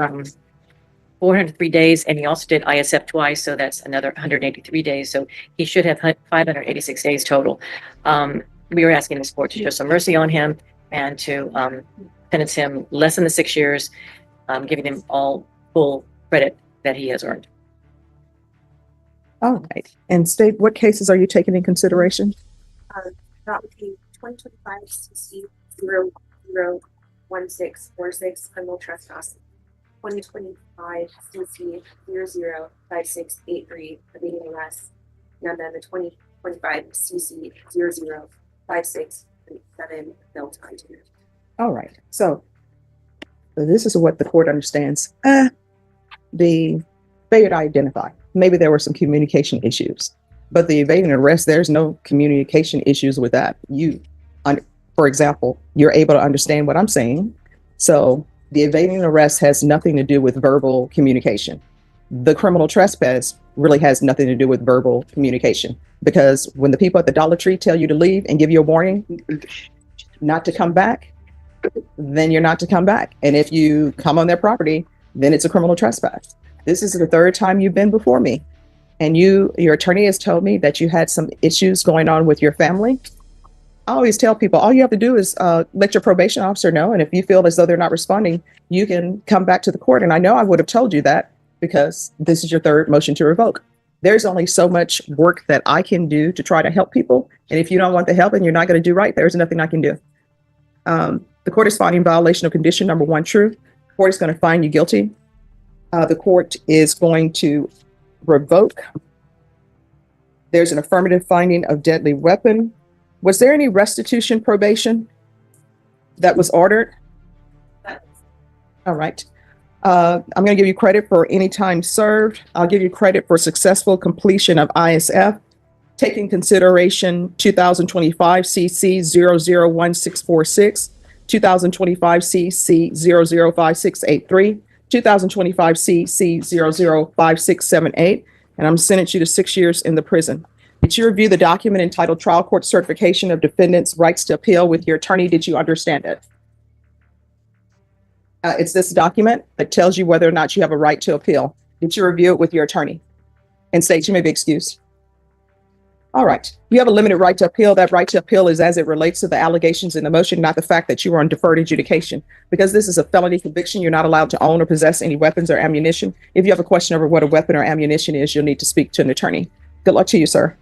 403 days, and he also did ISF twice, so that's another 183 days. So he should have 586 days total. We are asking this court to show some mercy on him and to sentence him less than the 6 years, giving him all full credit that he has earned. All right. And state, what cases are you taking in consideration? That would be 2025 CC 001646 criminal trespass, 2025 CC 005683 evading arrest, and then the 2025 CC 005637 failed to ID. All right. So this is what the court understands. The failure to identify. Maybe there were some communication issues. But the evading arrest, there's no communication issues with that. For example, you're able to understand what I'm saying. So the evading arrest has nothing to do with verbal communication. The criminal trespass really has nothing to do with verbal communication, because when the people at the Dollar Tree tell you to leave and give you a warning not to come back, then you're not to come back. And if you come on their property, then it's a criminal trespass. This is the third time you've been before me, and your attorney has told me that you had some issues going on with your family. I always tell people, all you have to do is let your probation officer know. And if you feel as though they're not responding, you can come back to the court. And I know I would have told you that, because this is your third motion to revoke. There's only so much work that I can do to try to help people. And if you don't want the help and you're not going to do right, there's nothing I can do. The court is finding violation of condition number 1 true. The court is going to find you guilty. The court is going to revoke. There's an affirmative finding of deadly weapon. Was there any restitution probation that was ordered? All right. I'm going to give you credit for any time served. I'll give you credit for successful completion of ISF, taking consideration 2025 CC 001646, 2025 CC 005683, 2025 CC 005678, and I'm sentencing you to 6 years in the prison. Did you review the document entitled Trial Court Certification of Defendant's Rights to Appeal with your attorney? Did you understand it? It's this document that tells you whether or not you have a right to appeal. Did you review it with your attorney? And state, you may be excused. All right. You have a limited right to appeal. That right to appeal is as it relates to the allegations in the motion, not the fact that you were on deferred adjudication. Because this is a felony conviction, you're not allowed to own or possess any weapons or ammunition. If you have a question over what a weapon or ammunition is, you'll need to speak to an attorney. Good luck to you, sir.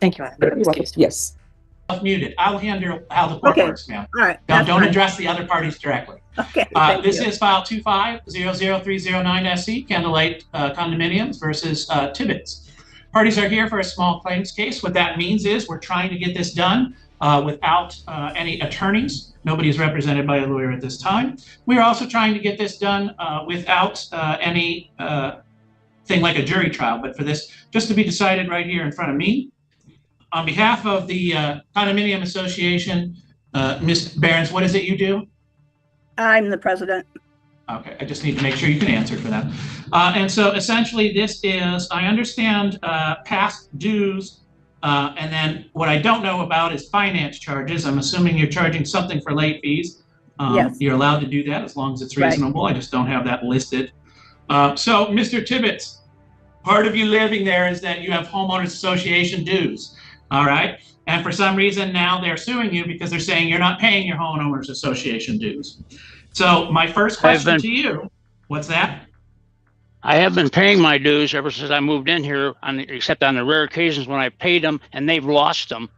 Thank you. Yes. Muted. I'll handle how the court works, ma'am. All right. Don't address the other parties directly. Okay. This is file 2500309SC, Candlelight Condominiums versus Tibbetts. Parties are here for a small claims case. What that means is we're trying to get this done without any attorneys. Nobody is represented by a lawyer at this time. We are also trying to get this done without any thing like a jury trial, but for this just to be decided right here in front of me. On behalf of the Condominium Association, Ms. Behrens, what is it you do? I'm the president. Okay, I just need to make sure you can answer for that. And so essentially this is, I understand past dues, and then what I don't know about is finance charges. I'm assuming you're charging something for late fees. Yes. You're allowed to do that as long as it's reasonable. Right. I just don't have that listed. So Mr. Tibbetts, part of you living there is that you have homeowners association dues. All right. And for some reason now they're suing you because they're saying you're not paying your homeowners association dues. So my first question to you, what's that? I have been paying my dues ever since I moved in here, except on the rare occasions when I paid them and they've lost them.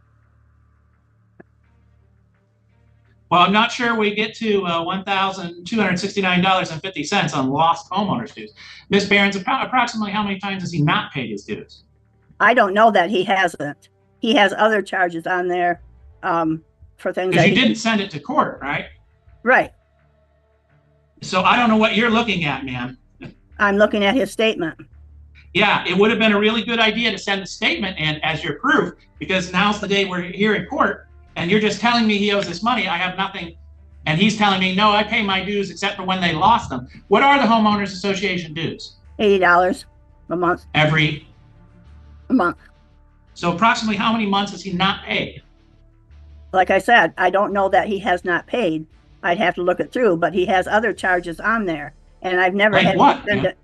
Well, I'm not sure we get to $1,269.50 on lost homeowners dues. Ms. Behrens, approximately how many times has he not paid his dues? I don't know that he hasn't. He has other charges on there for things. Because you didn't send it to court, right? Right. So I don't know what you're looking at, ma'am. I'm looking at his statement. Yeah, it would have been a really good idea to send the statement in as your proof, because now's the day we're here in court and you're just telling me he owes this money. I have nothing. And he's telling me, no, I pay my dues except for when they lost them. What are the homeowners association dues? $80 a month. Every? A month. So approximately how many months has he not paid? Like I said, I don't know that he has not paid. I'd have to look it through, but he has other charges on there. And I've never had to send it.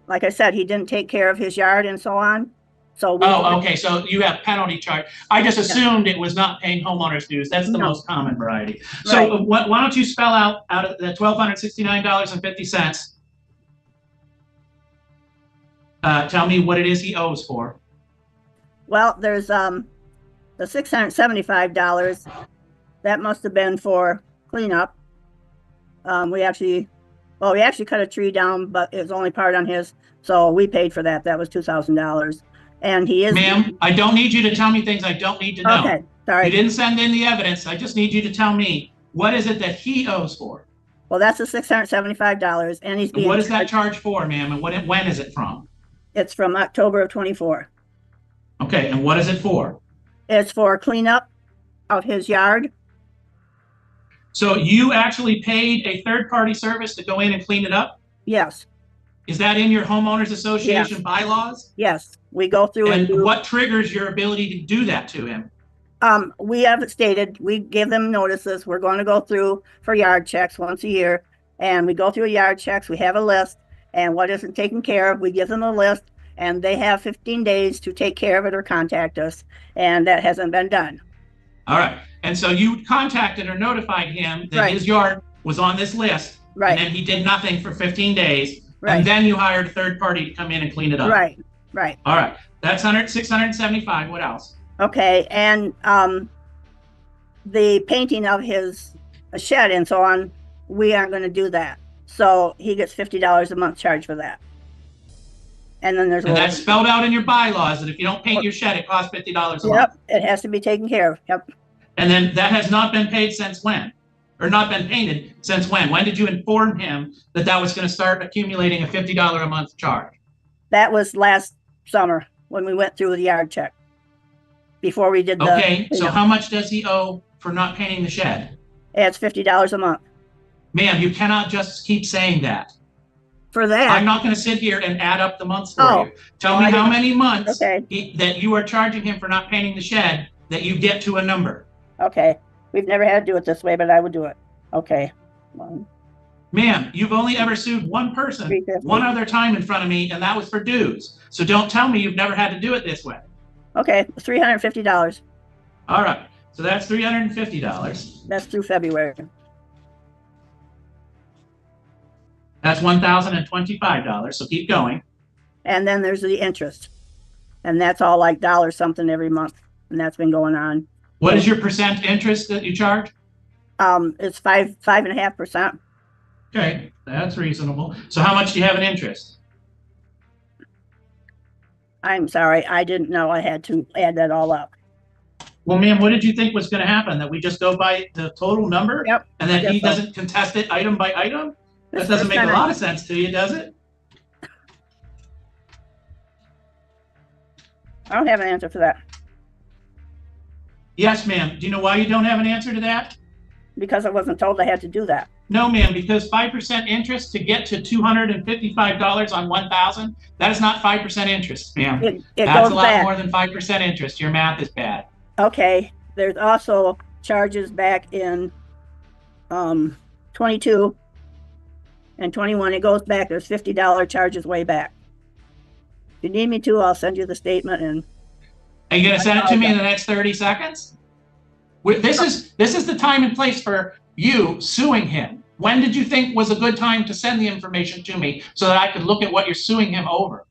Like I said, he didn't take care of his yard and so on. So okay. So you have penalty charge. I just assumed it was not paying homeowners dues. That's the most common variety. So why don't you spell out of the $1,269.50, tell me what it is he owes for. Well, there's the $675. That must have been for cleanup. We actually cut a tree down, but it was only part on his, so we paid for that. That was $2,000. And he is. Ma'am, I don't need you to tell me things I don't need to know. Okay, sorry. You didn't send in the evidence. I just need you to tell me, what is it that he owes for? Well, that's the $675, and he's being. What is that charge for, ma'am? And when is it from? It's from October of 24. Okay, and what is it for? It's for cleanup of his yard. So you actually paid a third-party service to go in and clean it up? Yes, Is that in your homeowners association Yes. bylaws? yes, we go through and And do. what triggers your ability to do that to him? We have stated, we give them notices, we're going to go through for yard checks once a year. And we go through yard checks, we have a list, and what isn't taken care of, we give them a list. And they have 15 days to take care of it or contact us, and that hasn't been done. All right. And so you contacted or notified him that Right. his yard was on this list. Right. And then he did nothing for 15 days. Right. And then you hired a third party to come in and clean it up. Right, right. All right. That's 675. What else? Okay, and the painting of his shed and so on, we aren't going to do that. So he gets $50 a month charge for that. And then there's And that's spelled out in your bylaws that if you don't paint your shed, it costs $50 a month. Yep, it has to be taken care of. Yep. And then that has not been paid since when? Or not been painted since when? When did you inform him that that was going to start accumulating a $50 a month charge? That was last summer when we went through the yard check. Before we did the. Okay, so how much does he owe for not painting the shed? It's $50 a month. Ma'am, you cannot just keep saying that. For that. I'm not going to sit here and add up the months for Oh. you. Tell me how many months Okay. that you are charging him for not painting the shed that you get to a number. Okay, we've never had to do it this way, but I would do it. Okay. Ma'am, you've only ever sued one person one other time in front of me, and that was for dues. So don't tell me you've never had to do it this way. Okay, $350. All right, so that's $350. That's through February. That's $1,025, so keep going. And then there's the interest. And that's all like dollar something every month. And that's been going on. What is your percent interest that you charge? It's 5.5%. Okay, that's reasonable. So how much do you have in interest? I'm sorry, I didn't know I had to add that all up. Well, ma'am, what did you think was going to happen? That we just go by the total number? Yep. And that he I guess so. doesn't contest it item by item? That This doesn't make a percent- lot of sense to you, does it? I don't have an answer for that. Yes, ma'am. Do you know why you don't have an answer to that? Because I wasn't told I had to do that. No, ma'am, because 5% interest to get to $255 on 1,000, that is not 5% interest, ma'am. It That's goes a lot back. more than 5% interest. Your math is bad. Okay, there's also charges back in 22 and 21. It goes back. There's $50 charges way back. If you need me to, I'll send you the statement and. Are you going to send it to me in the next 30 seconds? This is the time and place for you suing him. When did you think was a good time to send the information to me so that I could look at what you're suing him over?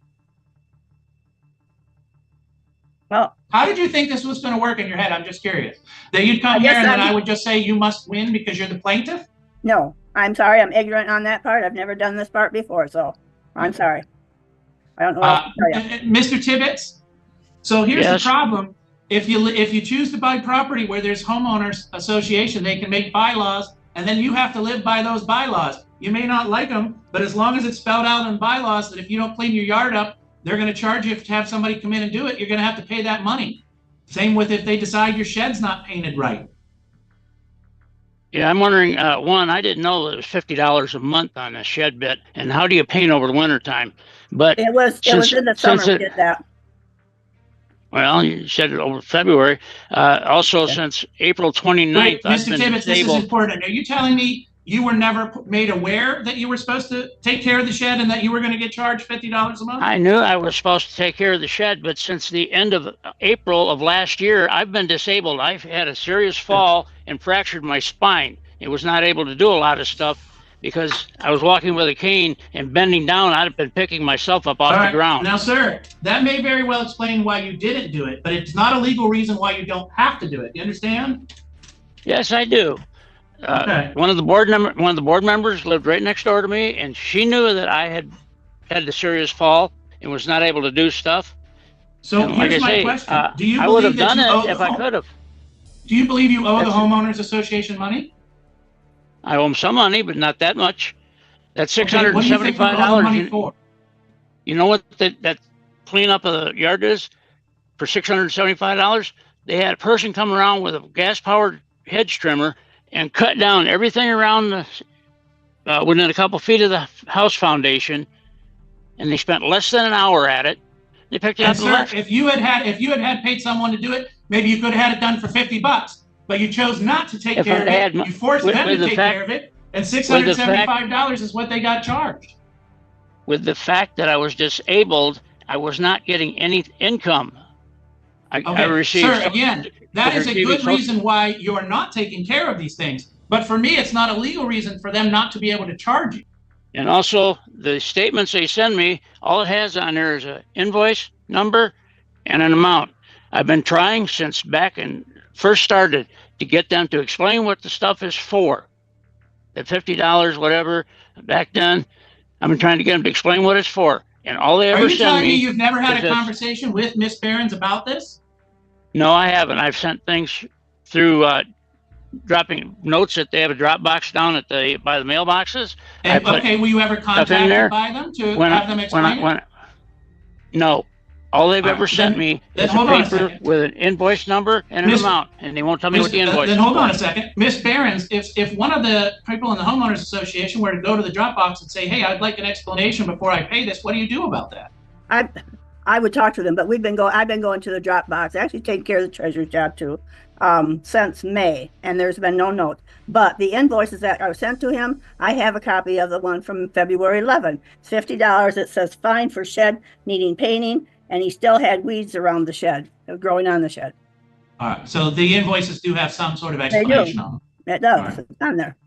Well, how did you think this was going to work in your head? I'm just curious. That you'd come here and then I would just say you must win because you're the plaintiff? No, I'm sorry. I'm ignorant on that part. I've never done this part before, so I'm sorry. I don't know what to tell you. Mr. Tibbetts, so here's Yes. the problem. If you choose to buy property where there's homeowners association, they can make bylaws, and then you have to live by those bylaws. You may not like them, but as long as it's spelled out in bylaws that if you don't clean your yard up, they're going to charge you to have somebody come in and do it. You're going to have to pay that money. Same with if they decide your shed's not painted right. Yeah, I'm wondering, one, I didn't know that it was $50 a month on a shed bit, and how do you paint over the winter time? But It was in the summer we did that. Well, you said it over February. Also, since April 29th, Wait, I've Mr. been Tibbetts, this is disabled. important. Are you telling me you were never made aware that you were supposed to take care of the shed and that you were going to get charged $50 a month? I knew I was supposed to take care of the shed, but since the end of April of last year, I've been disabled. I've had a serious fall and fractured my spine. It was not able to do a lot of stuff because I was walking with a cane and bending down. I'd have been picking myself up off All the right. ground. Now, sir, that may very well explain why you didn't do it, but it's not a legal reason why you don't have to do it. You understand? Yes, I do. Okay. One of the board members lived right next door to me, and she knew that I had had the serious fall and was not able to do stuff. So And here's my question. Do you I would have believe that done you owe it if the I could have. Do you believe you owe the homeowners association money? I owe them some money, but not that much. That's Okay, what do you think you owe the money $675. for? You know what that cleanup of the yard is for $675? They had a person come around with a gas-powered hedge trimmer and cut down everything around within a couple feet of the house foundation, and they spent less than an hour at it. They picked it up and left. If you had paid someone to do it, maybe you could have had it done for $50. But you chose not to take care of it. You forced them to take care of it, and $675 is what they got charged. With the fact that I was disabled, I was not getting any income. I received. Sir, again, that is a good reason why you're not taking care of these things. But for me, it's not a legal reason for them not to be able to charge you. And also, the statements they send me, all it has on there is an invoice number and an amount. I've been trying since back and first started to get them to explain what the stuff is for. The $50, whatever, back then, I've been trying to get them to explain what it's for. And all they ever send me. Are you telling me you've never had a conversation with Miss Behrens about this? No, I haven't. I've sent things through dropping notes that they have a Dropbox down at by the mailboxes. And, okay, were you ever contacted by them to have them explain it? No. All they've ever sent me is a paper with an invoice number and an amount, and they won't tell me what the invoice is. Then hold on a second. Miss Behrens, if one of the people in the homeowners association were to go to the Dropbox and say, hey, I'd like an explanation before I pay this, what do you do about that? I would talk to them, but I've been going to the Dropbox, actually taking care of the treasurer's job too, since May, and there's been no note. But the invoices that are sent to him, I have a copy of the one from February 11. It's $50. It says fine for shed needing painting, and he still had weeds around the shed, growing on the shed. All right, so the invoices do have some sort of explanation on them. It does. It's on there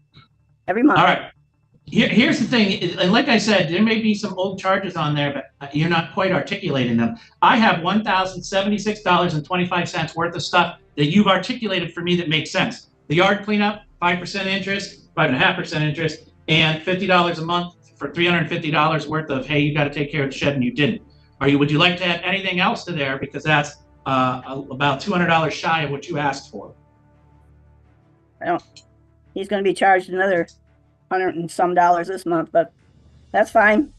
every month. All right. Here's the thing, and like I said, there may be some old charges on there, but you're not quite articulating them. I have $1,076.25 worth of stuff that you've articulated for me that makes sense. The yard cleanup, 5% interest, 5.5% interest, and $50 a month for $350 worth of, hey, you got to take care of the shed, and you didn't. Would you like to add anything else to there? Because that's about $200 shy of what you asked for. He's going to be charged another $100 and some this month, but that's fine.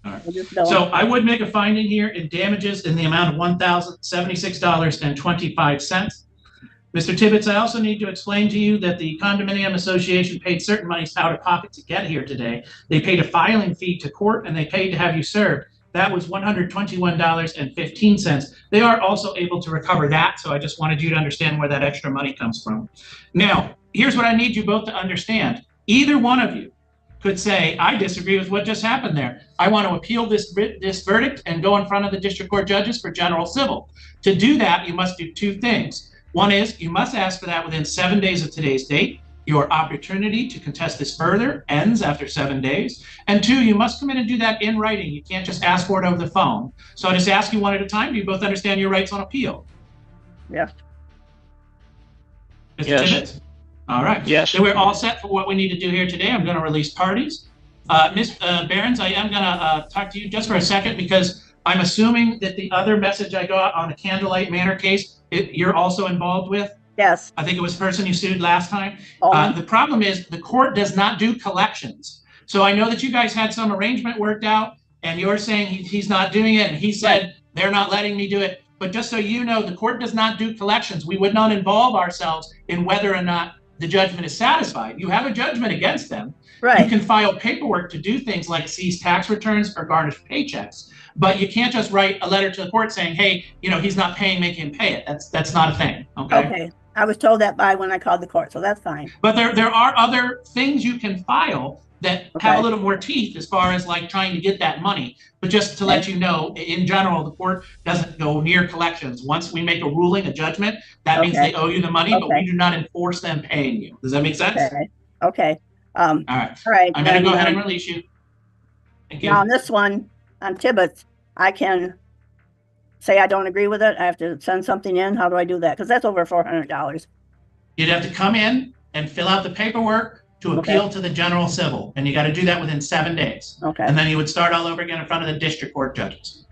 All right. So I would make a finding here in damages in the amount of $1,076.25. Mr. Tibbetts, I also need to explain to you that the condominium association paid certain monies out of pocket to get here today. They paid a filing fee to court, and they paid to have you served. That was $121.15. They are also able to recover that, so I just wanted you to understand where that extra money comes from. Now, here's what I need you both to understand. Either one of you could say, I disagree with what just happened there. I want to appeal this verdict and go in front of the district court judges for general civil. To do that, you must do two things. One is you must ask for that within 7 days of today's date. Your opportunity to contest this further ends after 7 days. And two, you must come in and do that in writing. You can't just ask for it over the phone. So I just ask you one at a time. Do you both understand your rights on appeal? Yeah. Mr. Yes. Tibbetts? All right. Yes. So we're all set for what we need to do here today. I'm going to release parties. Ms. Behrens, I am going to talk to you just for a second because I'm assuming that the other message I got on the Candlelight Manor case, you're also involved with? Yes. I think it was the person you sued last time. The problem is the court does not do collections. So I know that you guys had some arrangement worked out and you're saying he's not doing it. And he said, they're not letting me do it. But just so you know, the court does not do collections. We would not involve ourselves in whether or not the judgment is satisfied. You have a judgment against them. Right. You can file paperwork to do things like seize tax returns or garnish paychecks. But you can't just write a letter to the court saying, hey, he's not paying, make him pay it. That's not a thing. Okay. I was told that when I called the court, so that's fine. But there are other things you can file that have a little more teeth as far as like trying to get that money. But just to let you know, in general, the court doesn't go near collections. Once we make a ruling, a judgment, that means they owe you the money, but we do not enforce them paying you. Does that make sense? Okay. All right. I'm going to go ahead and release you. Thank you. Now on this one, on Tibbetts, I can say I don't agree with it. I have to send something in. How do I do that? Because that's over $400. You'd have to come in and fill out the paperwork to appeal to the general civil. And you got to do that within 7 days. Okay. And then you would start all over again in front of the district court judges.